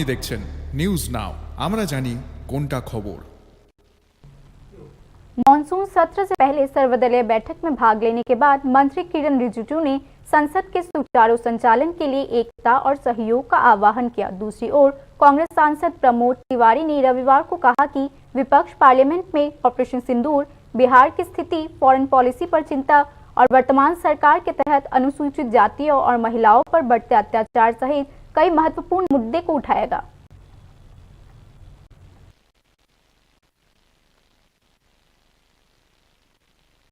দেখছেন news now, আমরা জানি কোনটা খবর। मॉनसून सत्र से पहले सर्वदलीय बैठक में भाग लेने के बाद मंत्री किरण रिजिजू ने संसद के सुचारू संचालन के लिए एकता और सहयोग का आह्वान किया। दूसरी ओर कांग्रेस सांसद प्रमोद तिवारी ने रविवार को कहा कि विपक्ष पार्लियामेंट में ऑपरेशन सिंदूर, बिहार की स्थिति, फॉरेन पॉलिसी पर चिंता और वर्तमान सरकार के तहत अनुसूचित जातियों और महिलाओं पर बढ़ते अत्याचार सहित कई महत्वपूर्ण मुद्दे को उठाएगा।